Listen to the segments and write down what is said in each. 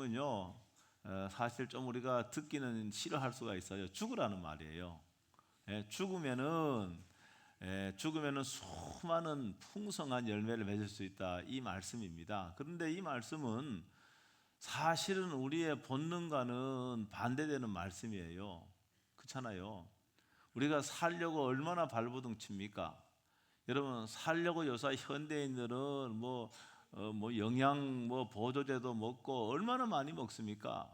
말씀은요, 사실 좀 우리가 듣기는 싫어할 수가 있어요. 죽으라는 말이에요. 죽으면은 수많은 풍성한 열매를 맺을 수 있다, 이 말씀입니다. 그런데 이 말씀은 사실은 우리의 본능과는 반대되는 말씀이에요. 그렇잖아요. 우리가 살려고 얼마나 발버둥 칩니까? 여러분, 살려고 요새 현대인들은 영양 보조제도 먹고 얼마나 많이 먹습니까?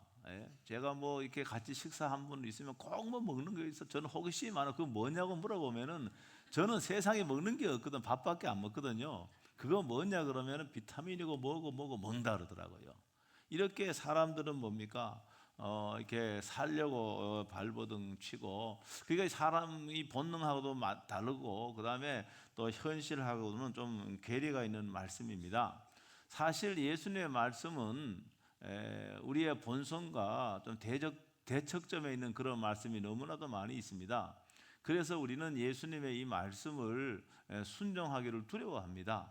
제가 이렇게 같이 식사 한 분 있으면 꼭 먹는 게 있어. 저는 호기심이 많아. 그거 뭐냐고 물어보면은 저는 세상에 먹는 게 없거든. 밥밖에 안 먹거든요. 그거 뭐냐 그러면은 비타민이고 뭐고 먹는다 그러더라고요. 이렇게 사람들은 뭡니까? 이렇게 살려고 발버둥 치고, 그러니까 사람이 본능하고도 다르고, 그 다음에 또 현실하고는 좀 괴리가 있는 말씀입니다. 사실 예수님의 말씀은 우리의 본성과 좀 대척점에 있는 그런 말씀이 너무나도 많이 있습니다. 그래서 우리는 예수님의 이 말씀을 순종하기를 두려워합니다.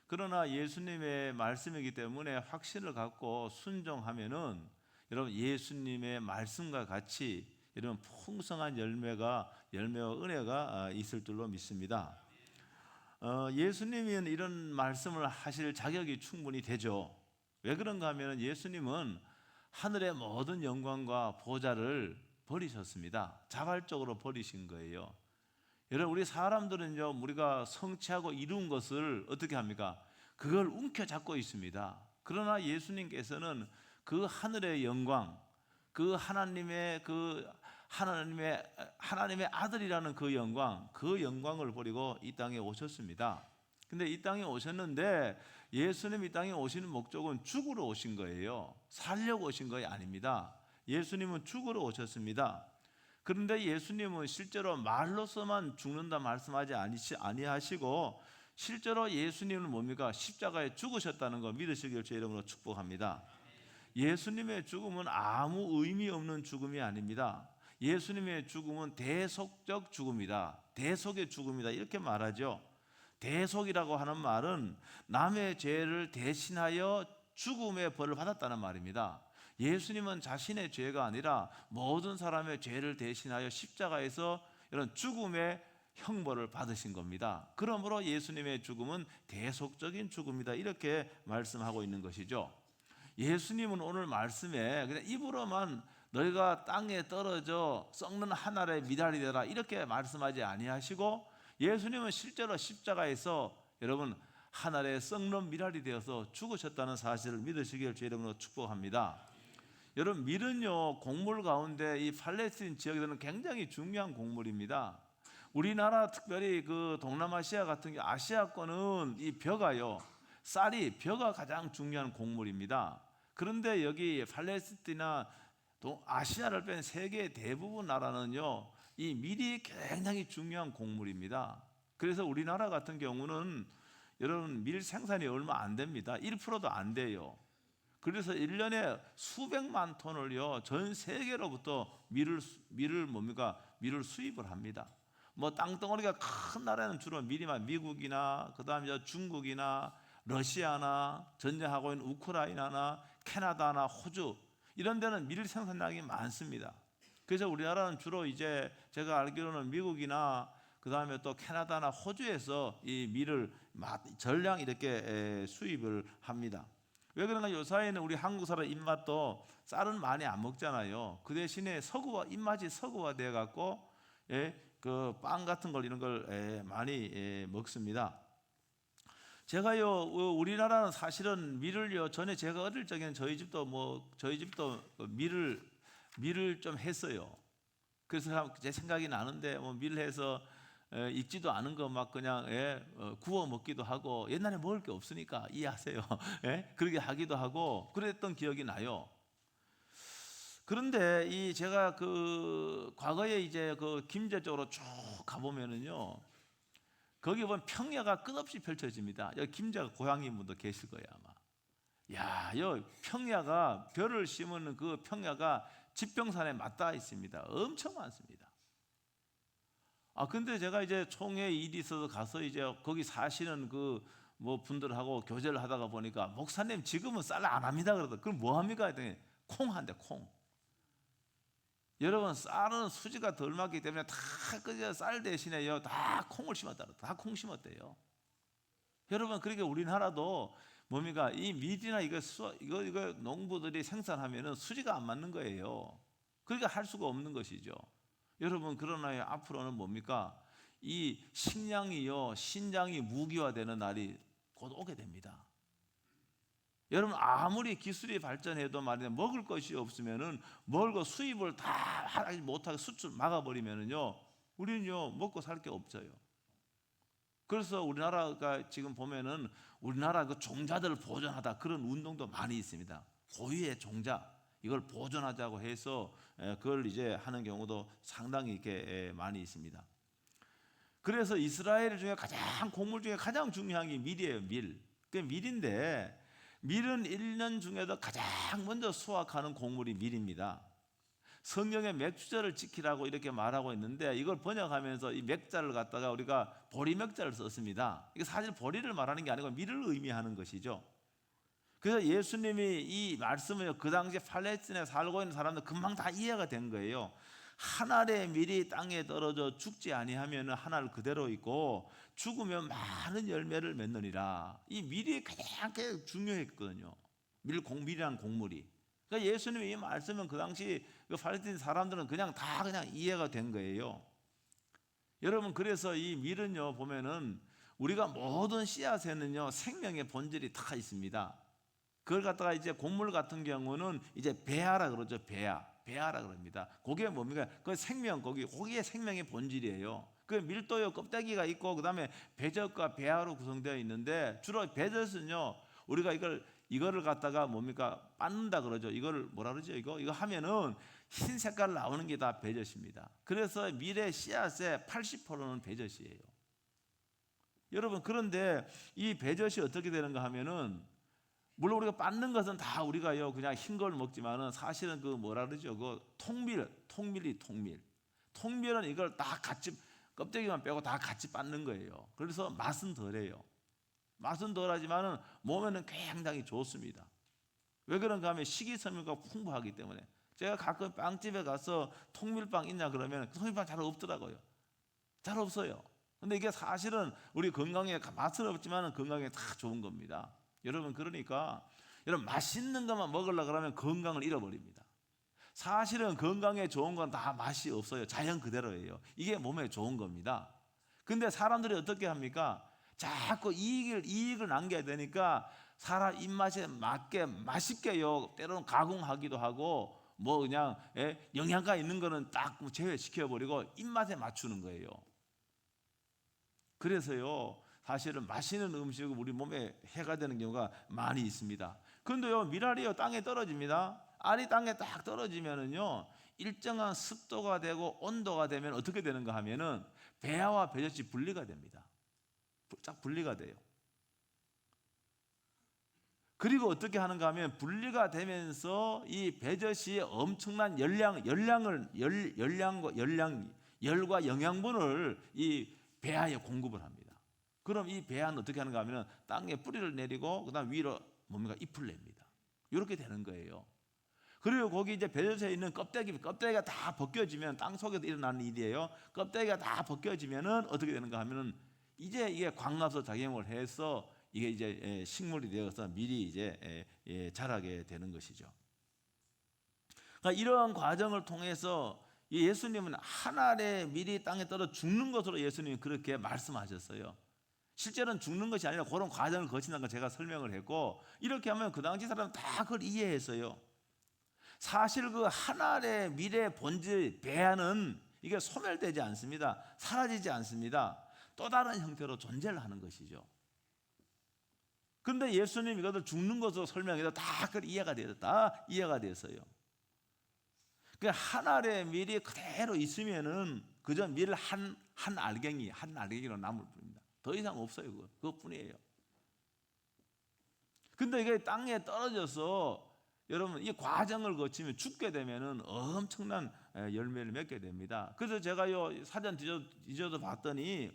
그러나 예수님의 말씀이기 때문에 확신을 갖고 순종하면은 여러분, 예수님의 말씀과 같이 이런 풍성한 열매와 은혜가 있을 줄로 믿습니다. 예수님은 이런 말씀을 하실 자격이 충분히 되죠. 왜 그런가 하면 예수님은 하늘의 모든 영광과 보좌를 버리셨습니다. 자발적으로 버리신 거예요. 여러분, 우리 사람들은요, 우리가 성취하고 이룬 것을 어떻게 합니까? 그걸 움켜잡고 있습니다. 그러나 예수님께서는 그 하늘의 영광, 그 하나님의 아들이라는 그 영광을 버리고 이 땅에 오셨습니다. 근데 이 땅에 오셨는데 예수님이 이 땅에 오시는 목적은 죽으러 오신 거예요. 살려고 오신 것이 아닙니다. 예수님은 죽으러 오셨습니다. 그런데 예수님은 실제로 말로서만 죽는다 말씀하지 아니하시고 실제로 예수님은 뭡니까? 십자가에 죽으셨다는 거 믿으시길 제 이름으로 축복합니다. 예수님의 죽음은 아무 의미 없는 죽음이 아닙니다. 예수님의 죽음은 대속적 죽음이다. 대속의 죽음이다. 이렇게 말하죠. 대속이라고 하는 말은 남의 죄를 대신하여 죽음의 벌을 받았다는 말입니다. 예수님은 자신의 죄가 아니라 모든 사람의 죄를 대신하여 십자가에서 이런 죽음의 형벌을 받으신 겁니다. 그러므로 예수님의 죽음은 대속적인 죽음이다, 이렇게 말씀하고 있는 것이죠. 예수님은 오늘 말씀에 그냥 입으로만 너희가 땅에 떨어져 썩는 한 알의 미달이 되라 이렇게 말씀하지 아니하시고, 예수님은 실제로 십자가에서 여러분 한 알의 썩는 미랄이 되어서 죽으셨다는 사실을 믿으시길 제 이름으로 축복합니다. 여러분, 밀은요, 곡물 가운데 이 팔레스틴 지역에서는 굉장히 중요한 곡물입니다. 우리나라 특별히 그 동남아시아 같은 게 아시아권은 이 벼가 가장 중요한 곡물입니다. 그런데 여기 팔레스틴이나 아시아를 뺀 세계 대부분 나라는요, 이 밀이 굉장히 중요한 곡물입니다. 그래서 우리나라 같은 경우는 여러분 밀 생산이 얼마 안 됩니다. 1%도 안 돼요. 그래서 1년에 수백만 톤을요, 전 세계로부터 밀을 수입을 합니다. 땅덩어리가 큰 나라는 주로 밀이만 미국이나 그다음에 중국이나 러시아나 전쟁하고 있는 우크라이나나 캐나다나 호주 이런 데는 밀 생산량이 많습니다. 그래서 우리나라는 주로 이제 제가 알기로는 미국이나 그다음에 또 캐나다나 호주에서 이 밀을 전량 이렇게 수입을 합니다. 왜 그런가? 요사이는 우리 한국 사람 입맛도 쌀은 많이 안 먹잖아요. 그 대신에 입맛이 서구화되어 갖고 그 빵 같은 걸 이런 걸 많이 먹습니다. 제가요, 우리나라는 사실은 밀을요, 전에 제가 어릴 적에는 저희 집도 밀을 좀 했어요. 그래서 제 생각이 나는데 밀을 해서 익지도 않은 거 막 그냥 구워 먹기도 하고, 옛날에 먹을 게 없으니까 이해하세요. 그렇게 하기도 하고 그랬던 기억이 나요. 그런데 제가 그 과거에 이제 그 김제 쪽으로 쭉 가보면은요, 거기 보면 평야가 끝없이 펼쳐집니다. 여기 김제가 고향인 분도 계실 거예요, 아마. 여 평야가 벼를 심은 그 평야가 지평산에 맞닿아 있습니다. 엄청 많습니다. 근데 제가 이제 총회 일이 있어서 가서 이제 거기 사시는 그 뭐 분들하고 교제를 하다가 보니까 목사님 지금은 쌀 안 합니다 그러더라고요. 그럼 뭐 합니까? 했더니 콩 한대 콩. 여러분 쌀은 수지가 덜 맞기 때문에 다 그저 쌀 대신에요 다 콩을 심었다. 다 콩 심었대요. 여러분 그러니까 우리나라도 뭡니까? 이 밀이나 이거 농부들이 생산하면은 수지가 안 맞는 거예요. 그러니까 할 수가 없는 것이죠. 여러분 그러나 앞으로는 뭡니까? 이 식량이요 신장이 무기화되는 날이 곧 오게 됩니다. 여러분 아무리 기술이 발전해도 말이야 먹을 것이 없으면은 먹을 수입을 다 하지 못하게 수출 막아버리면은요 우리는요 먹고 살 게 없어요. 그래서 우리나라가 지금 보면은 우리나라 그 종자들을 보존하다 그런 운동도 많이 있습니다. 고유의 종자 이걸 보존하자고 해서 그걸 이제 하는 경우도 상당히 이렇게 많이 있습니다. 그래서 이스라엘 중에 가장 곡물 중에 가장 중요한 게 밀이에요. 밀. 그 밀인데 밀은 1년 중에도 가장 먼저 수확하는 곡물이 밀입니다. 성경에 맥주절을 지키라고 이렇게 말하고 있는데 이걸 번역하면서 이 맥자를 갖다가 우리가 보리맥자를 썼습니다. 이게 사실 보리를 말하는 게 아니고 밀을 의미하는 것이죠. 그래서 예수님이 이 말씀을 그 당시 팔레스틴에 살고 있는 사람들 금방 다 이해가 된 거예요. 한 알의 밀이 땅에 떨어져 죽지 아니하면 한 알 그대로 있고 죽으면 많은 열매를 맺느니라. 이 밀이 가장 중요했거든요. 밀이란 곡물이. 그러니까 예수님이 이 말씀은 그 당시 그 팔레스틴 사람들은 그냥 이해가 된 거예요. 여러분 그래서 이 밀은요 보면은 우리가 모든 씨앗에는요 생명의 본질이 다 있습니다. 그걸 갖다가 이제 곡물 같은 경우는 이제 배아라 그러죠. 배아라 그럽니다. 그게 뭡니까? 그 생명 거기에 생명의 본질이에요. 그 밀도요 껍데기가 있고 그다음에 배젖과 배아로 구성되어 있는데 주로 배젖은요 우리가 이거를 갖다가 뭡니까? 빻는다 그러죠. 이거를 뭐라 그러죠? 이거 하면은 흰 색깔 나오는 게 다 배젖입니다. 그래서 밀의 씨앗의 80%는 배젖이에요. 여러분 그런데 이 배젖이 어떻게 되는가 하면은 물론 우리가 빻는 것은 다 우리가요 그냥 흰 걸 먹지만은 사실은 그 뭐라 그러죠? 그 통밀은 이걸 다 같이 껍데기만 빼고 다 같이 빻는 거예요. 그래서 맛은 덜해요. 맛은 덜하지만은 몸에는 굉장히 좋습니다. 왜 그런가 하면 식이섬유가 풍부하기 때문에. 제가 가끔 빵집에 가서 통밀빵 있냐 그러면 통밀빵 잘 없더라고요. 잘 없어요. 근데 이게 사실은 우리 건강에 맛은 없지만 건강에 다 좋은 겁니다. 여러분 그러니까 여러분 맛있는 것만 먹으려고 그러면 건강을 잃어버립니다. 사실은 건강에 좋은 건 다 맛이 없어요. 자연 그대로예요. 이게 몸에 좋은 겁니다. 근데 사람들이 어떻게 합니까? 자꾸 이익을 남겨야 되니까 사람 입맛에 맞게 맛있게요. 때로는 가공하기도 하고 뭐 그냥 영양가 있는 거는 딱 제외시켜 버리고 입맛에 맞추는 거예요. 그래서요. 사실은 맛있는 음식은 우리 몸에 해가 되는 경우가 많이 있습니다. 그런데요 밀알이요 땅에 떨어집니다. 알이 땅에 딱 떨어지면은요 일정한 습도가 되고 온도가 되면 어떻게 되는가 하면은 배아와 배젖이 분리가 됩니다. 쫙 분리가 돼요. 그리고 어떻게 하는가 하면 분리가 되면서 이 배젖이 엄청난 열과 영양분을 이 배아에 공급을 합니다. 그럼 이 배아는 어떻게 하는가 하면 땅에 뿌리를 내리고 그다음 위로 뭡니까 잎을 냅니다. 이렇게 되는 거예요. 그리고 거기 이제 배젖에 있는 껍데기가 다 벗겨지면 땅 속에서 일어나는 일이에요. 껍데기가 다 벗겨지면은 어떻게 되는가 하면은 이제 이게 광합성 작용을 해서 이게 이제 식물이 되어서 밀이 이제 자라게 되는 것이죠. 그러니까 이러한 과정을 통해서 예수님은 한 알의 밀이 땅에 떨어 죽는 것으로 예수님이 그렇게 말씀하셨어요. 실제로는 죽는 것이 아니라 그런 과정을 거친다는 걸 제가 설명을 했고 이렇게 하면 그 당시 사람은 다 그걸 이해했어요. 사실 그 한 알의 밀의 본질 배아는 이게 소멸되지 않습니다. 사라지지 않습니다. 또 다른 형태로 존재를 하는 것이죠. 그런데 예수님 이것을 죽는 것으로 설명해서 다 그걸 이해가 됐어요. 그 한 알의 밀이 그대로 있으면은 그저 밀 한 알갱이로 남을 뿐입니다. 더 이상 없어요. 그것뿐이에요. 근데 이게 땅에 떨어져서 여러분 이 과정을 거치면 죽게 되면은 엄청난 열매를 맺게 됩니다. 그래서 제가요 사전 뒤져서 봤더니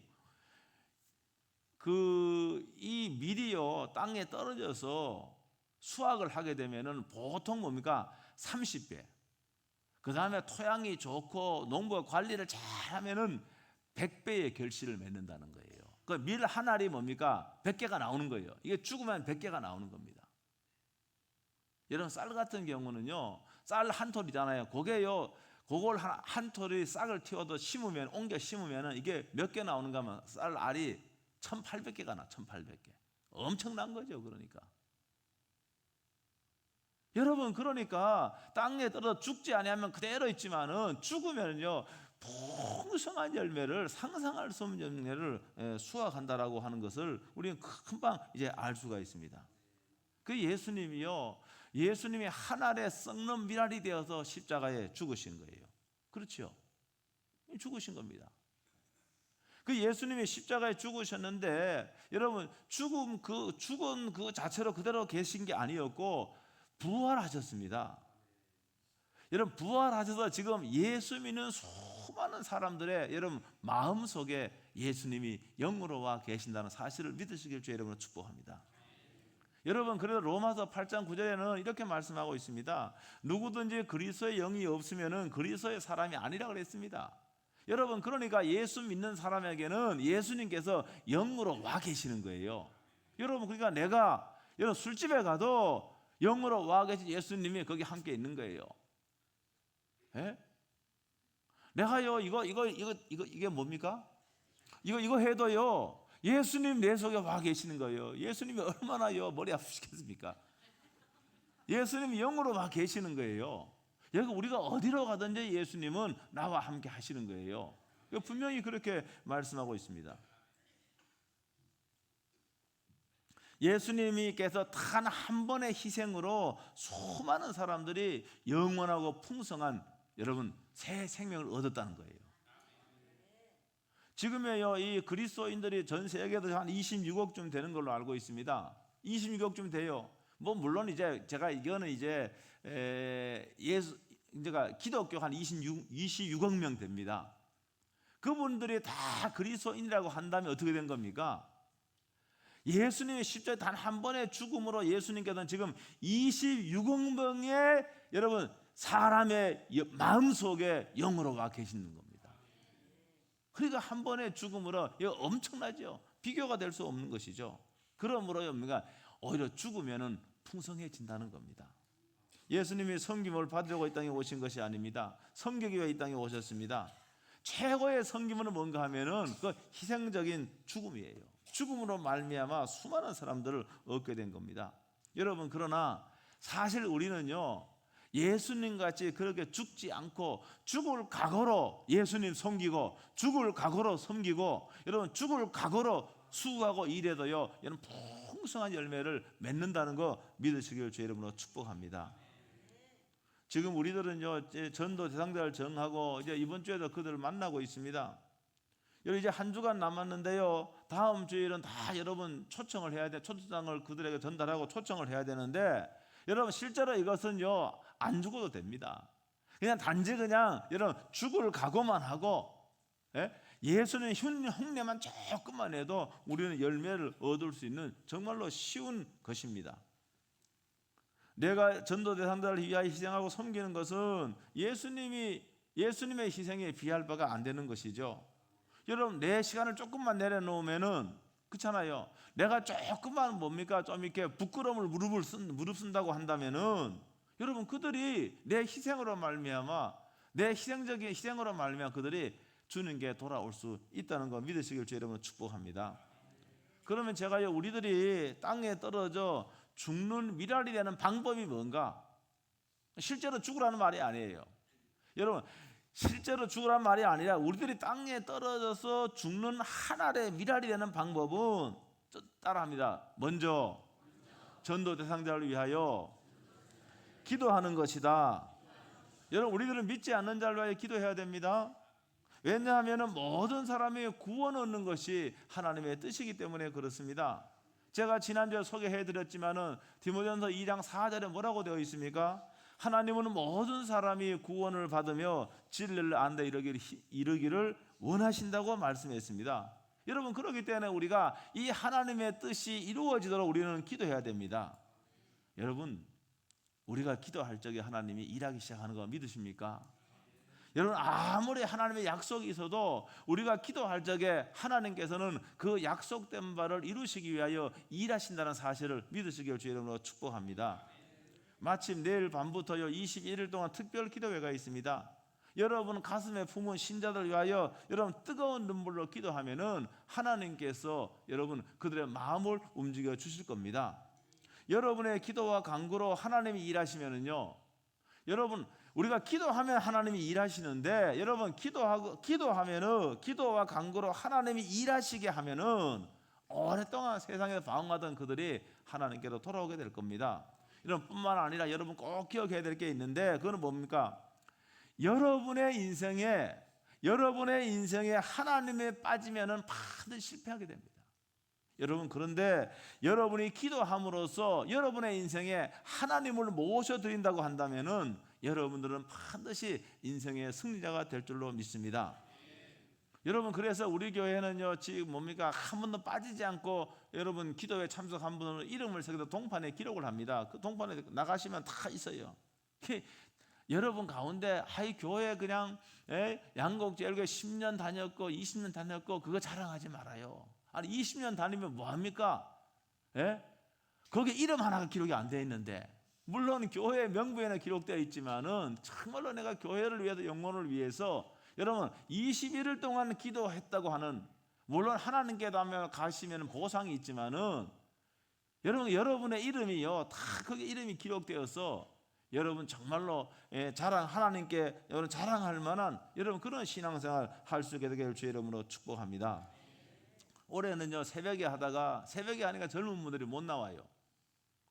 이 밀이요 땅에 떨어져서 수확을 하게 되면은 보통 뭡니까? 30배. 그 다음에 토양이 좋고 농부 관리를 잘하면은 100배의 결실을 맺는다는 거예요. 그 밀 한 알이 뭡니까? 100개가 나오는 거예요. 이게 죽으면 100개가 나오는 겁니다. 여러분 쌀 같은 경우는요, 쌀 한 톨이잖아요. 그걸 한 톨이 싹을 틔워도 옮겨 심으면 이게 몇 개 나오는가 하면 쌀 알이 1800개가 나, 1800개. 엄청난 거죠, 그러니까. 여러분, 그러니까 땅에 떨어져 죽지 아니하면 그대로 있지만은 죽으면요, 풍성한 열매를, 상상할 수 없는 열매를 수확한다라고 하는 것을 우리는 금방 이제 알 수가 있습니다. 그 예수님이 한 알의 썩는 밀알이 되어서 십자가에 죽으신 거예요. 그렇죠? 죽으신 겁니다. 그 예수님이 십자가에 죽으셨는데 여러분 죽은 그 자체로 그대로 계신 게 아니었고 부활하셨습니다. 여러분 부활하셔서 지금 예수 믿는 수많은 사람들의 여러분 마음속에 예수님이 영으로 와 계신다는 사실을 믿으시길 주의 이름으로 축복합니다. 여러분 그래서 로마서 8장 9절에는 이렇게 말씀하고 있습니다. 누구든지 그리스도의 영이 없으면은 그리스도의 사람이 아니라 그랬습니다. 여러분 그러니까 예수 믿는 사람에게는 예수님께서 영으로 와 계시는 거예요. 여러분 그러니까 여러분 술집에 가도 영으로 와 계신 예수님이 거기 함께 있는 거예요. 예? 내가요 이게 뭡니까? 이거 해도요 예수님 내 속에 와 계시는 거예요. 예수님이 얼마나요 머리 아프시겠습니까? 예수님이 영으로 와 계시는 거예요. 여기 우리가 어디로 가든지 예수님은 나와 함께 하시는 거예요. 분명히 그렇게 말씀하고 있습니다. 예수님께서 단 한 번의 희생으로 수많은 사람들이 영원하고 풍성한 여러분 새 생명을 얻었다는 거예요. 지금에요 이 그리스도인들이 전 세계에서 한 26억쯤 되는 걸로 알고 있습니다. 26억쯤 돼요. 뭐 물론 이제 제가 이거는 이제 제가 기독교 한 26억 명 됩니다. 그분들이 다 그리스도인이라고 한다면 어떻게 된 겁니까? 예수님의 십자가에 단 한 번의 죽음으로 예수님께서는 지금 26억 명의 여러분 사람의 마음속에 영으로 와 계시는 겁니다. 그러니까 한 번의 죽음으로 이거 엄청나죠. 비교가 될 수 없는 것이죠. 그러므로 우리가 오히려 죽으면은 풍성해진다는 겁니다. 예수님이 섬김을 받으려고 이 땅에 오신 것이 아닙니다. 섬기기 위해 이 땅에 오셨습니다. 최고의 섬김은 뭔가 하면은 그 희생적인 죽음이에요. 죽음으로 말미암아 수많은 사람들을 얻게 된 겁니다. 여러분 그러나 사실 우리는요 예수님 같이 그렇게 죽지 않고 죽을 각오로 예수님 섬기고 죽을 각오로 섬기고 여러분 죽을 각오로 수고하고 일해도요 여러분 풍성한 열매를 맺는다는 거 믿으시길 주의 이름으로 축복합니다. 지금 우리들은요 전도 대상자를 정하고 이제 이번 주에도 그들을 만나고 있습니다. 여러분 이제 한 주간 남았는데요. 다음 주일은 다 여러분 초청을 해야 돼. 초청장을 그들에게 전달하고 초청을 해야 되는데 여러분 실제로 이것은요 안 죽어도 됩니다. 그냥 단지 여러분 죽을 각오만 하고 예수님 흉내만 조금만 해도 우리는 열매를 얻을 수 있는 정말로 쉬운 것입니다. 내가 전도 대상자를 위하여 희생하고 섬기는 것은 예수님의 희생에 비할 바가 안 되는 것이죠. 여러분 내 시간을 조금만 내려놓으면은 그렇잖아요. 내가 조금만 뭡니까 좀 이렇게 부끄러움을 무릅쓴다고 한다면은 여러분 그들이 내 희생으로 말미암아 내 희생적인 희생으로 말미암아 그들이 주는 게 돌아올 수 있다는 거 믿으시길 주의 이름으로 축복합니다. 그러면 제가요 우리들이 땅에 떨어져 죽는 미랄이 되는 방법이 뭔가? 실제로 죽으라는 말이 아니에요. 여러분 실제로 죽으라는 말이 아니라 우리들이 땅에 떨어져서 죽는 한 알의 미랄이 되는 방법은 따라합니다. 먼저 전도 대상자를 위하여 기도하는 것이다. 여러분 우리들은 믿지 않는 자를 위하여 기도해야 됩니다. 왜냐하면 모든 사람이 구원 얻는 것이 하나님의 뜻이기 때문에 그렇습니다. 제가 지난주에 소개해드렸지만은 디모데전서 2장 4절에 뭐라고 되어 있습니까? 하나님은 모든 사람이 구원을 받으며 진리를 안다 이르기를 원하신다고 말씀했습니다. 여러분, 그렇기 때문에 우리가 이 하나님의 뜻이 이루어지도록 우리는 기도해야 됩니다. 여러분, 우리가 기도할 적에 하나님이 일하기 시작하는 거 믿으십니까? 여러분, 아무리 하나님의 약속이 있어도 우리가 기도할 적에 하나님께서는 그 약속된 바를 이루시기 위하여 일하신다는 사실을 믿으시길 주의 이름으로 축복합니다. 마침 내일 밤부터요 21일 동안 특별 기도회가 있습니다. 여러분 가슴에 품은 신자들 위하여 여러분 뜨거운 눈물로 기도하면은 하나님께서 여러분 그들의 마음을 움직여 주실 겁니다. 여러분의 기도와 간구로 하나님이 일하시면은요, 여러분 우리가 기도하면 하나님이 일하시는데, 여러분 기도하면은 기도와 간구로 하나님이 일하시게 하면은 오랫동안 세상에서 방황하던 그들이 하나님께로 돌아오게 될 겁니다. 이런 뿐만 아니라 여러분 꼭 기억해야 될 게 있는데, 그거는 뭡니까? 여러분의 인생에 하나님에 빠지면은 반드시 실패하게 됩니다. 여러분, 그런데 여러분이 기도함으로써 여러분의 인생에 하나님을 모셔드린다고 한다면은 여러분들은 반드시 인생의 승리자가 될 줄로 믿습니다. 여러분, 그래서 우리 교회는요 지금 뭡니까? 한 번도 빠지지 않고 여러분 기도에 참석한 분은 이름을 새겨서 동판에 기록을 합니다. 그 동판에 나가시면 다 있어요. 여러분 가운데 교회 그냥 양곡제일교회 10년 다녔고 20년 다녔고 그거 자랑하지 말아요. 아니 20년 다니면 뭐합니까? 거기에 이름 하나가 기록이 안 되어 있는데, 물론 교회 명부에는 기록되어 있지만은 정말로 내가 교회를 위해서, 영혼을 위해서 여러분 21일 동안 기도했다고 하는, 물론 하나님께도 하면 가시면 보상이 있지만은 여러분의 이름이요 다 거기 이름이 기록되어서 여러분 정말로 하나님께 여러분 자랑할 만한 여러분 그런 신앙생활 할 수 있게 되길 주의 이름으로 축복합니다. 올해는요 새벽에 하다가 새벽에 하니까 젊은 분들이 못 나와요.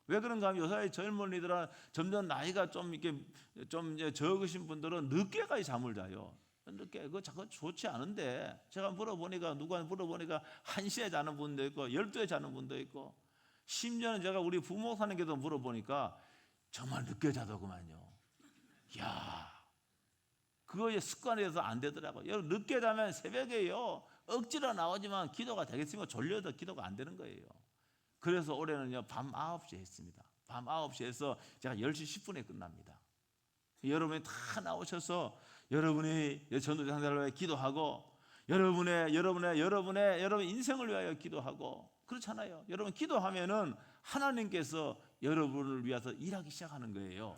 왜 그런가 하면 요새 젊은이들은 점점 나이가 좀 이렇게 좀 이제 적으신 분들은 늦게까지 잠을 자요. 늦게 그거 좋지 않은데, 제가 물어보니까 1시에 자는 분도 있고 12시에 자는 분도 있고, 심지어는 제가 우리 부목사님께도 물어보니까 정말 늦게 자더구만요. 야, 그거 습관이 돼서 안 되더라고요. 여러분 늦게 자면 새벽에요 억지로 나오지만 기도가 되겠습니까? 졸려도 기도가 안 되는 거예요. 그래서 올해는요 밤 9시에 했습니다. 밤 9시에서 제가 10시 10분에 끝납니다. 여러분이 다 나오셔서 여러분이 전도자 상대를 위해 기도하고 여러분의 인생을 위하여 기도하고 그렇잖아요. 여러분 기도하면은 하나님께서 여러분을 위해서 일하기 시작하는 거예요.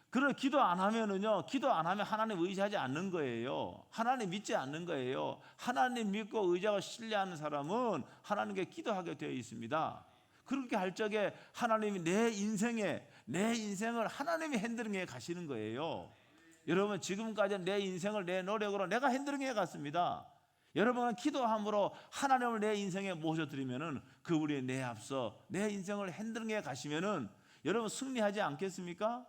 그런 기도 안 하면 하나님 의지하지 않는 거예요. 하나님 믿지 않는 거예요. 하나님 믿고 의지하고 신뢰하는 사람은 하나님께 기도하게 되어 있습니다. 그렇게 할 적에 하나님이 내 인생을 하나님이 핸들링해 가시는 거예요. 여러분 지금까지 내 인생을 내 노력으로 내가 핸들링해 갔습니다. 여러분은 기도함으로 하나님을 내 인생에 모셔드리면은 그분이 내 앞서 내 인생을 핸들링해 가시면은 여러분 승리하지 않겠습니까?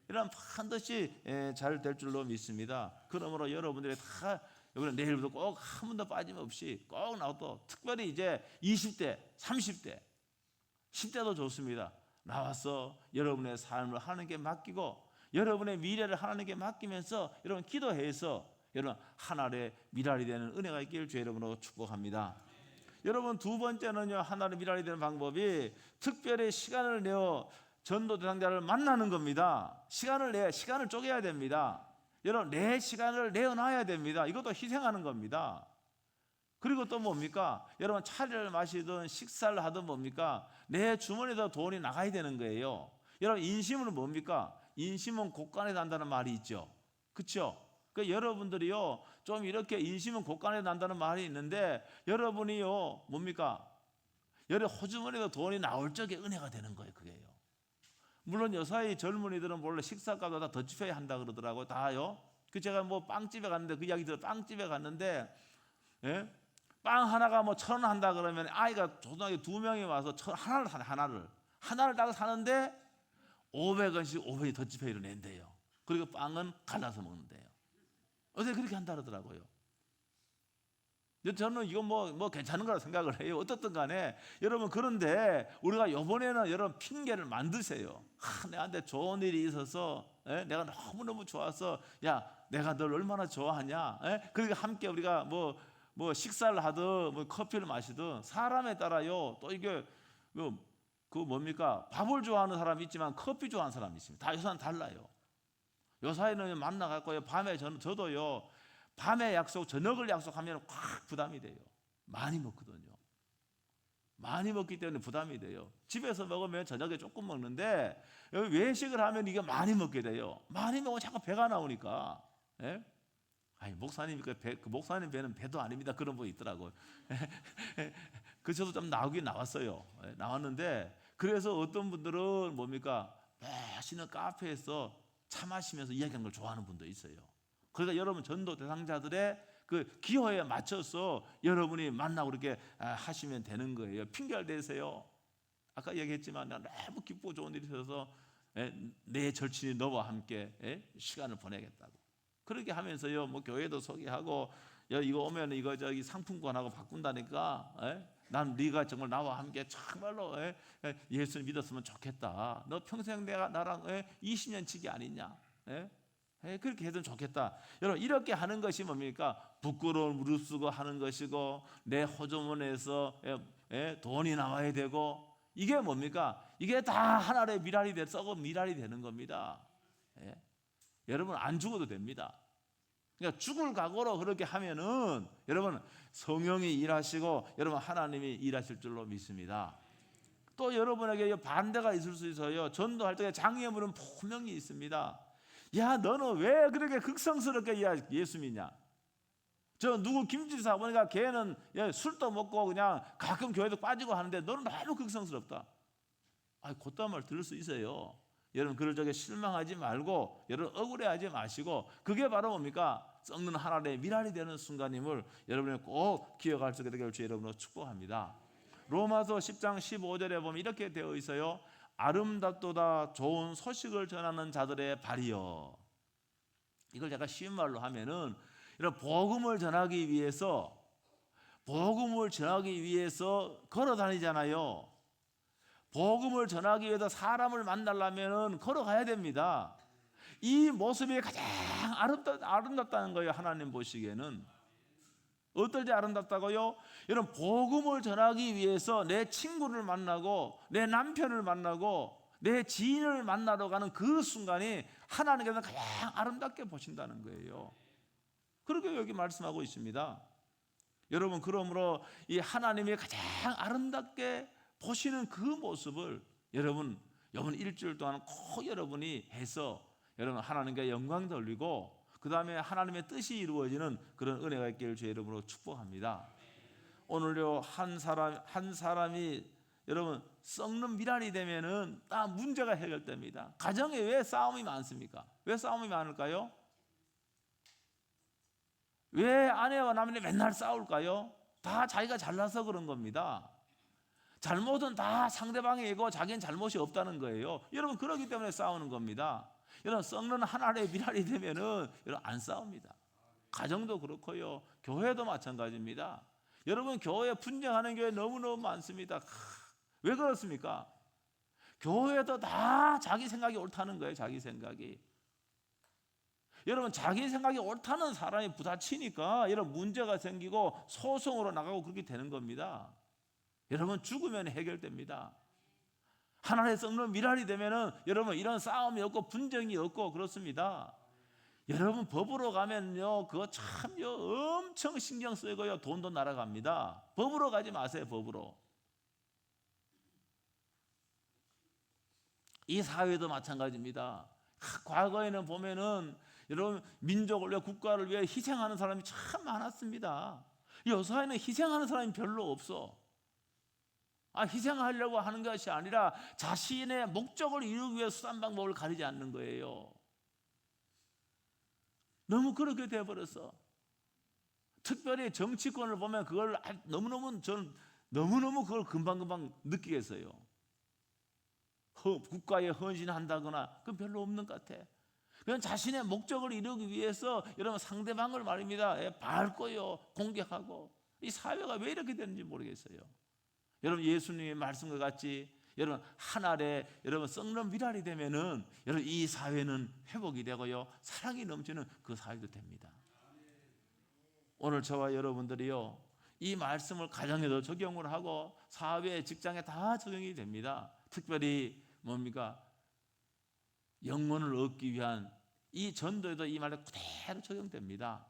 이런 반드시 잘 될 줄로 믿습니다. 그러므로 여러분들이 다 여러분 내일부터 꼭 한 번도 빠짐없이 꼭 나와도, 특별히 이제 20대, 30대, 10대도 좋습니다. 나와서 여러분의 삶을 하나님께 맡기고 여러분의 미래를 하나님께 맡기면서 여러분 기도해서 여러분 하나님의 미랄이 되는 은혜가 있기를 주의 이름으로 축복합니다. 여러분 두 번째는요, 하나님의 미랄이 되는 방법이 특별히 시간을 내어 전도 대상자를 만나는 겁니다. 시간을 쪼개야 됩니다. 여러분 내 시간을 내어놔야 됩니다. 이것도 희생하는 겁니다. 그리고 또 뭡니까? 여러분 차를 마시든 식사를 하든 뭡니까? 내 주머니에서 돈이 나가야 되는 거예요. 여러분 인심은 뭡니까? 인심은 곳간에 난다는 말이 있죠. 그렇죠? 그러니까 여러분들이요 좀 이렇게 인심은 곳간에 난다는 말이 있는데, 여러분이요 뭡니까? 여러분 호주머니에서 돈이 나올 적에 은혜가 되는 거예요. 그게요. 물론 요사이 젊은이들은 원래 식사값도 다 더치페이 한다 그러더라고요. 다요. 제가 뭐 빵집에 갔는데 그 이야기 들어 빵집에 갔는데 빵 하나가 뭐 1,000원 한다 그러면 아이가 초등학교 2명이 와서 하나를 사네. 하나를 딱 사는데 500원씩 500원이 더치페이를 낸대요. 그리고 빵은 갈라서 먹는데요. 어제 그렇게 한다 그러더라고요. 저는 이거 뭐 괜찮은 거라 생각을 해요. 어떻든 간에 여러분, 그런데 우리가 이번에는 여러분 핑계를 만드세요. 내한테 좋은 일이 있어서 내가 너무너무 좋아서 야 내가 널 얼마나 좋아하냐. 그러니까 함께 우리가 뭐 뭐 식사를 하든 뭐 커피를 마시든 사람에 따라요. 또 이게 그 뭡니까? 밥을 좋아하는 사람이 있지만 커피 좋아하는 사람이 있습니다. 다 요사는 달라요. 요사이는 만나갖고요. 밤에 저도요. 밤에 저녁을 약속하면 확 부담이 돼요. 많이 먹거든요. 많이 먹기 때문에 부담이 돼요. 집에서 먹으면 저녁에 조금 먹는데 여기 외식을 하면 이게 많이 먹게 돼요. 많이 먹으면 자꾸 배가 나오니까. 예? 아니 목사님 그 목사님 배는 배도 아닙니다. 그런 분 있더라고요. 그 저도 좀 나오긴 나왔어요. 예, 나왔는데 그래서 어떤 분들은 뭡니까? 맛있는 카페에서 차 마시면서 이야기하는 걸 좋아하는 분도 있어요. 그러니까 여러분 전도 대상자들의 그 기호에 맞춰서 여러분이 만나고 그렇게 하시면 되는 거예요. 핑계를 대세요. 아까 얘기했지만 나 너무 기쁘고 좋은 일이 있어서 내 절친이 너와 함께 시간을 보내겠다고. 그렇게 하면서요. 뭐 교회도 소개하고 이거 오면 이거 저기 상품권하고 바꾼다니까. 난 네가 정말 나와 함께 정말로 예수를 믿었으면 좋겠다. 너 평생 내가 나랑 20년 치기 아니냐. 그렇게 해도 좋겠다. 여러분 이렇게 하는 것이 뭡니까? 부끄러운 무릅쓰고 하는 것이고 내 호주머니에서 돈이 나와야 되고 이게 뭡니까? 이게 다 하나의 미랄이 썩은 미랄이 되는 겁니다. 여러분 안 죽어도 됩니다. 그러니까 죽을 각오로 그렇게 하면은 여러분 성령이 일하시고 여러분 하나님이 일하실 줄로 믿습니다. 또 여러분에게 반대가 있을 수 있어요. 전도할 때 장애물은 분명히 있습니다. 야 너는 왜 그렇게 극성스럽게 예수 믿냐? 저 누구 김지사 보니까 걔는 술도 먹고 그냥 가끔 교회도 빠지고 하는데 너는 너무 극성스럽다. 그딴 말 들을 수 있어요. 여러분 그럴 적에 실망하지 말고 여러분 억울해하지 마시고 그게 바로 뭡니까? 썩는 하나님의 미랄이 되는 순간임을 여러분이 꼭 기억할 수 있게 되길 주 여러분으로 축복합니다. 로마서 10장 15절에 보면 이렇게 되어 있어요. 아름답도다 좋은 소식을 전하는 자들의 발이여. 이걸 제가 쉬운 말로 하면은 이런 복음을 전하기 위해서 걸어 다니잖아요. 복음을 전하기 위해서 사람을 만나려면 걸어가야 됩니다. 이 모습이 가장 아름답다는 거예요. 하나님 보시기에는. 어떨 때 아름답다고요? 여러분 복음을 전하기 위해서 내 친구를 만나고 내 남편을 만나고 내 지인을 만나러 가는 그 순간이 하나님께서 가장 아름답게 보신다는 거예요. 그렇게 여기 말씀하고 있습니다. 여러분 그러므로 이 하나님이 가장 아름답게 보시는 그 모습을 여러분 이번 일주일 동안 꼭 여러분이 해서 여러분 하나님께 영광 돌리고 그 다음에 하나님의 뜻이 이루어지는 그런 은혜가 있기를 주 이름으로 축복합니다. 오늘요 한 사람이 여러분 썩는 미랄이 되면은 다 문제가 해결됩니다. 가정에 왜 싸움이 많습니까? 왜 싸움이 많을까요? 왜 아내와 남편이 맨날 싸울까요? 다 자기가 잘나서 그런 겁니다. 잘못은 다 상대방이고 자기는 잘못이 없다는 거예요. 여러분 그렇기 때문에 싸우는 겁니다. 여러분 썩는 하나의 미랄이 되면은 여러분 안 싸웁니다. 가정도 그렇고요. 교회도 마찬가지입니다. 여러분 교회 분쟁하는 교회 너무너무 많습니다. 왜 그렇습니까? 교회도 다 자기 생각이 옳다는 거예요. 자기 생각이. 여러분 자기 생각이 옳다는 사람이 부딪히니까 이런 문제가 생기고 소송으로 나가고 그렇게 되는 겁니다. 여러분 죽으면 해결됩니다. 하나님의 썩는 미랄이 되면은 여러분 이런 싸움이 없고 분쟁이 없고 그렇습니다. 여러분 법으로 가면요 그거 참요 엄청 신경 쓰이고요 돈도 날아갑니다. 법으로 가지 마세요. 법으로. 이 사회도 마찬가지입니다. 과거에는 보면은 여러분 민족을 위해 국가를 위해 희생하는 사람이 참 많았습니다. 요사이는 희생하는 사람이 별로 없어. 희생하려고 하는 것이 아니라 자신의 목적을 이루기 위해 수단 방법을 가리지 않는 거예요. 너무 그렇게 되어버렸어. 특별히 정치권을 보면 그걸 너무너무 그걸 금방금방 느끼겠어요. 국가에 헌신한다거나 그건 별로 없는 것 같아. 그건 자신의 목적을 이루기 위해서 여러분 상대방을 말입니다. 밟고요 공격하고 이 사회가 왜 이렇게 되는지 모르겠어요. 여러분 예수님의 말씀과 같이 여러분 한 알에 여러분 썩는 미랄이 되면은 여러분 이 사회는 회복이 되고요 사랑이 넘치는 그 사회도 됩니다. 오늘 저와 여러분들이요, 이 말씀을 가정에도 적용을 하고 사회에, 직장에 다 적용이 됩니다. 특별히 뭡니까? 영혼을 얻기 위한 이 전도에도 이 말이 그대로 적용됩니다.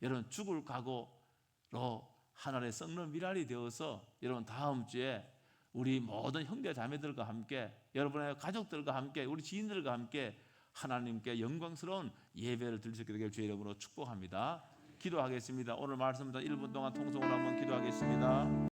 여러분, 죽을 각오로 하늘에 썩는 미랄이 되어서 여러분 다음 주에 우리 모든 형제 자매들과 함께, 여러분의 가족들과 함께, 우리 지인들과 함께 하나님께 영광스러운 예배를 드릴 수 있게 되길 주의 이름으로 축복합니다. 기도하겠습니다. 오늘 말씀부터 1분 동안 통성으로 한번 기도하겠습니다.